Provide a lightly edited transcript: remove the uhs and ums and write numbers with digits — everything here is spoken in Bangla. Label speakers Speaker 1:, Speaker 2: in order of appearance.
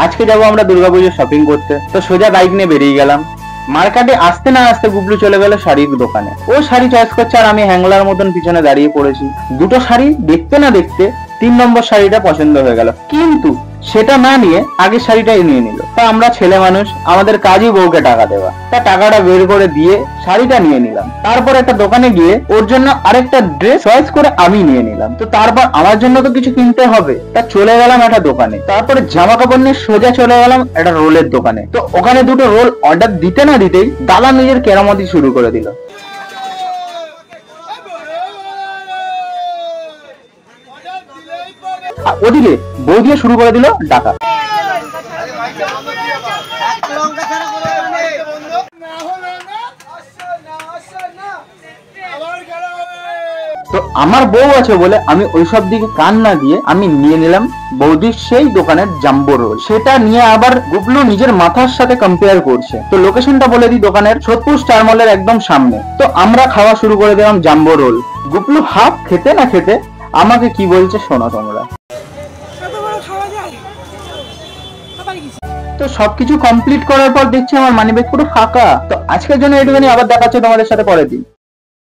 Speaker 1: আজকে যাবো আমরা দুর্গাপুজোর শপিং করতে। তো সোজা বাইক নিয়ে বেরিয়ে গেলাম। মার্কেটে আসতে না আসতে গুবলু চলে গেল শাড়ির দোকানে। ও শাড়ি চয়েস করছে আর আমি হ্যাংলার মতন পিছনে দাঁড়িয়ে পড়েছি। দুটো শাড়ি দেখতে না দেখতে 3 নম্বর শাড়িটা পছন্দ হয়ে গেল, কিন্তু সেটা না নিয়ে আগের শাড়িটাই নিয়ে নিল। তা আমরা ছেলে মানুষ, আমাদের কাজই বউকে টাকা দেওয়া। তা টাকাটা বের করে দিয়ে শাড়িটা নিয়ে নিলাম। তারপর একটা দোকানে গিয়ে ওর জন্য আরেকটা ড্রেস চয়েস করে আমি নিয়ে নিলাম। তো তারপর আমার জন্য তো কিছু কিনতে হবে, তা চলে গেলাম একটা দোকানে। তারপরে জামা কাপড় নিয়ে সোজা চলে গেলাম একটা রোলের দোকানে। তো ওখানে দুটো রোল অর্ডার দিতে না দিতেই দাদা নিজের কেরামতি শুরু করে দিল। ওদিকে বউ দিয়ে শুরু করে দিল ডাকা। তো আমার বউ আছে বলে আমি ওইসব দিকে কান না দিয়ে আমি নিয়ে নিলাম বৌদির সেই দোকানের জাম্বো রোল। সেটা নিয়ে আবার গুবলু নিজের মাথার সাথে কম্পেয়ার করছে। তো লোকেশনটা বলে দিই, দোকানের সোদপুর স্টার মলের একদম সামনে। তো আমরা খাওয়া শুরু করে দিলাম জাম্বো রোল। গুবলু হাফ খেতে না খেতে আমাকে কি বলছে শোনো তোমরা। তো সবকিছু কমপ্লিট করার পর দেখছি আমার মানিব্যাগ পুরো ফাঁকা। তো আজকের জন্য এটুকুনি, আবার দেখাচ্ছে তোমাদের সাথে পরের দিন।